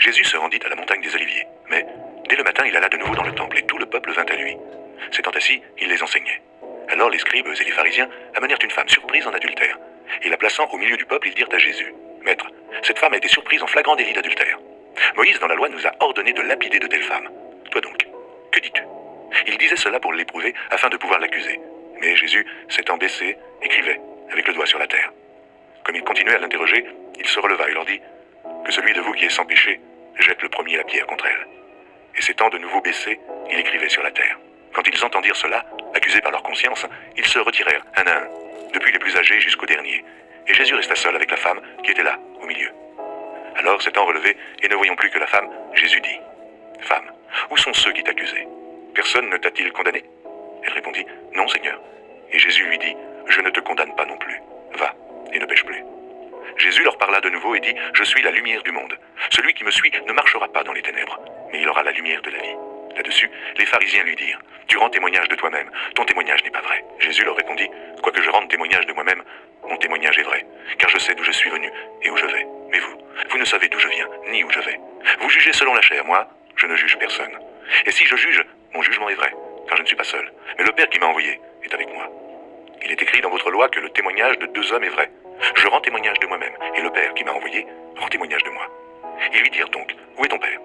Jésus se rendit à la montagne des Oliviers. Mais, dès le matin, il alla de nouveau dans le temple, et tout le peuple vint à lui. S'étant assis, il les enseignait. Alors les scribes et les pharisiens amenèrent une femme surprise en adultère. Et la plaçant au milieu du peuple, ils dirent à Jésus, « Maître, cette femme a été surprise en flagrant délit d'adultère. Moïse, dans la loi, nous a ordonné de lapider de telles femmes. Toi donc, que dis-tu » Il disait cela pour l'éprouver, afin de pouvoir l'accuser. Mais Jésus, s'étant baissé, écrivait, avec le doigt sur la terre. Comme il continuait à l'interroger, il se releva et leur dit, « Que celui de vous qui est sans péché, jette le premier la pierre contre elle. » Et s'étant de nouveau baissé, il écrivait sur la terre. Quand ils entendirent cela, accusés par leur conscience, ils se retirèrent, un à un, depuis les plus âgés jusqu'au dernier. Et Jésus resta seul avec la femme qui était là, au milieu. Alors, s'étant relevé, et ne voyant plus que la femme, Jésus dit, « Femme, où sont ceux qui t'accusaient? Personne ne t'a-t-il condamné ?» Elle répondit, « Non, Seigneur. » Et Jésus lui dit, « Je ne te condamne pas non plus. Va, et ne pêche plus. » Jésus leur parla de nouveau et dit, « Je suis la lumière du monde. Celui qui me suit ne marchera pas dans les ténèbres, mais il aura la lumière de la vie. » Là-dessus, les pharisiens lui dirent, « Tu rends témoignage de toi-même, ton témoignage n'est pas vrai. » Jésus leur répondit, « Quoique je rende témoignage de moi-même, mon témoignage est vrai, car je sais d'où je suis venu et où je vais. Mais vous ne savez d'où je viens, ni où je vais. Vous jugez selon la chair, moi, je ne juge personne. Et si je juge, mon jugement est vrai, car je ne suis pas seul, mais le Père qui m'a envoyé est avec moi. Il est écrit dans votre loi que le témoignage de deux hommes est vrai. Je rends témoignage de moi-même, et le Père qui m'a envoyé rend témoignage de moi. » Ils lui dirent donc, « Où est ton Père ?»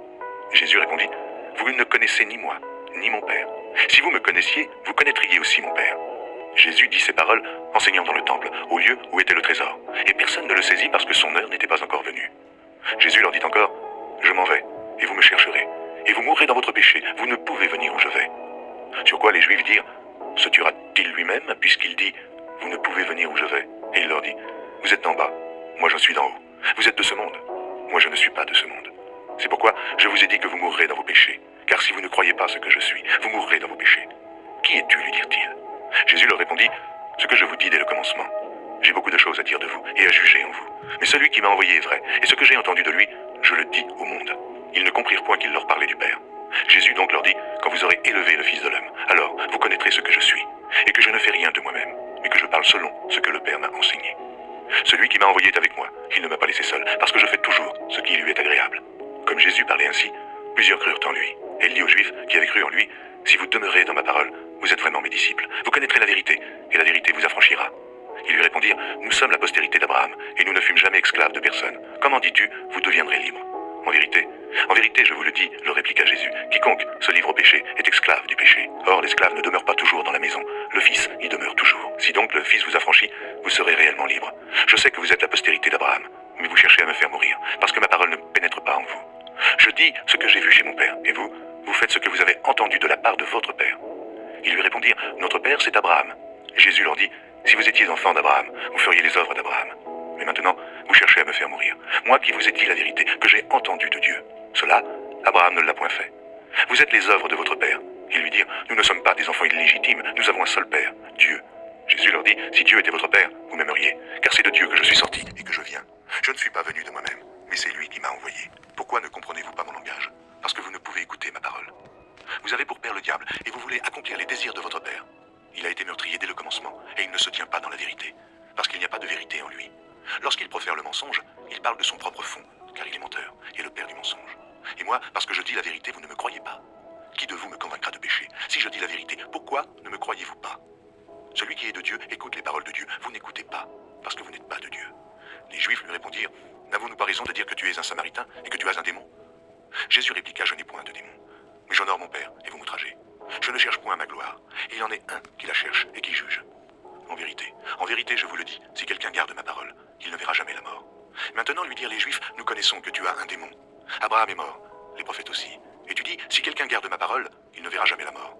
Jésus répondit, « Vous ne connaissez ni moi, ni mon Père. Si vous me connaissiez, vous connaîtriez aussi mon Père. » Jésus dit ces paroles, enseignant dans le temple, au lieu où était le trésor. Et personne ne le saisit parce que son heure n'était pas encore venue. Jésus leur dit encore, « Je m'en vais, et vous me chercherez. Et vous mourrez dans votre péché, vous ne pouvez venir où je vais. » Sur quoi les Juifs dirent, « Se tuera-t-il lui-même, puisqu'il dit, vous ne pouvez venir où je vais ?» Et il leur dit, « Vous êtes d'en bas, moi je suis d'en haut. Vous êtes de ce monde, moi je ne suis pas de ce monde. C'est pourquoi je vous ai dit que vous mourrez dans vos péchés. Car si vous ne croyez pas ce que je suis, vous mourrez dans vos péchés. Qui es-tu, lui dirent-ils. Jésus leur répondit, « Ce que je vous dis dès le commencement. J'ai beaucoup de choses à dire de vous et à juger en vous. Mais celui qui m'a envoyé est vrai, et ce que j'ai entendu de lui, je le dis au monde. » Ils ne comprirent point qu'il leur parlait du Père. Jésus donc leur dit, « Quand vous aurez élevé le Fils de l'homme, alors vous connaîtrez ce que je suis, et que je ne fais rien de moi-même, mais que je parle selon ce que le Père m'a enseigné. Celui qui m'a envoyé est avec moi, il ne m'a pas laissé seul, parce que je fais toujours ce qui lui est agréable. » Comme Jésus parlait ainsi, plusieurs crurent en lui. Et il dit aux Juifs qui avaient cru en lui, « Si vous demeurez dans ma parole, vous êtes vraiment mes disciples. Vous connaîtrez la vérité, et la vérité vous affranchira. » Ils lui répondirent, « Nous sommes la postérité d'Abraham, et nous ne fûmes jamais esclaves de personne. Comment dis-tu, vous deviendrez libres? » En vérité, je vous le dis, leur répliqua Jésus, quiconque se livre au péché est esclave du péché. Or, l'esclave ne demeure pas toujours dans la maison, le Fils y demeure toujours. Si donc le Fils vous affranchit, vous serez réellement libre. Je sais que vous êtes la postérité d'Abraham, mais vous cherchez à me faire mourir, parce que ma parole ne pénètre pas en vous. Je dis ce que j'ai vu chez mon Père, et vous, vous faites ce que vous avez entendu de la part de votre Père. Ils lui répondirent, « Notre Père, c'est Abraham. » Jésus leur dit, « Si vous étiez enfants d'Abraham, vous feriez les œuvres d'Abraham. Mais maintenant, vous cherchez à me faire mourir. Moi qui vous ai dit la vérité, que j'ai entendue de Dieu. Cela, Abraham ne l'a point fait. Vous êtes les œuvres de votre Père. » Ils lui dirent, « Nous ne sommes pas des enfants illégitimes, nous avons un seul Père, Dieu. » Jésus leur dit, « Si Dieu était votre Père, vous m'aimeriez, car c'est de Dieu que je suis sorti et que je viens. Je ne suis pas venu de moi-même, mais c'est lui qui m'a envoyé. Pourquoi ne comprenez-vous pas mon langage? Parce que vous ne pouvez écouter ma parole. Vous avez pour père le diable, et vous voulez accomplir les désirs de votre père. Il a été meurtrier dès le commencement, et il ne se tient pas dans la vérité, parce qu'il n'y a pas de vérité en lui. Lorsqu'il profère le mensonge, il parle de son propre fond, car il est menteur, et le père du mensonge. Et moi, parce que je dis la vérité, vous ne me croyez pas. Qui de vous me convaincra de péché? Si je dis la vérité, pourquoi ne me croyez-vous pas? Celui qui est de Dieu écoute les paroles de Dieu. Vous n'écoutez pas, parce que vous n'êtes pas de Dieu. » Les Juifs lui répondirent, « N'avons-nous pas raison de dire que tu es un Samaritain et que tu as un démon? » Jésus répliqua, « Je n'ai point de démon, mais j'honore mon Père et vous m'outragez. Je ne cherche point ma gloire, et il en est un qui la cherche et qui juge. En vérité, je vous le dis, si quelqu'un garde ma parole, il ne verra jamais la mort. » Maintenant lui dirent les Juifs, « Nous connaissons que tu as un démon. Abraham est mort, les prophètes aussi. Et tu dis, si quelqu'un garde ma parole, il ne verra jamais la mort.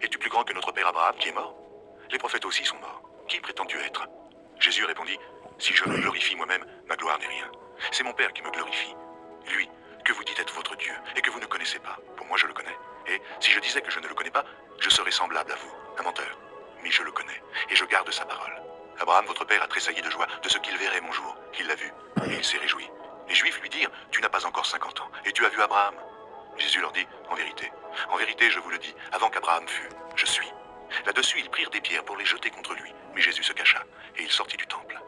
Es-tu plus grand que notre père Abraham qui est mort? Les prophètes aussi sont morts. Qui prétends-tu être? » Jésus répondit, « Si je me glorifie moi-même, ma gloire n'est rien. C'est mon Père qui me glorifie. Lui, que vous dites être votre Dieu, et que vous ne connaissez pas. Pour moi, je le connais. Et si je disais que je ne le connais pas, je serais semblable à vous, un menteur. Mais je le connais, et je garde sa parole. Abraham, votre père, a tressailli de joie de ce qu'il verrait mon jour. Il l'a vu, et il s'est réjoui. Les Juifs lui dirent, « Tu n'as pas encore 50 ans, et tu as vu Abraham ?» Jésus leur dit, « En vérité, je vous le dis, avant qu'Abraham fût, je suis. » Là-dessus, ils prirent des pierres pour les jeter contre lui, mais Jésus se cacha, et il sortit du temple.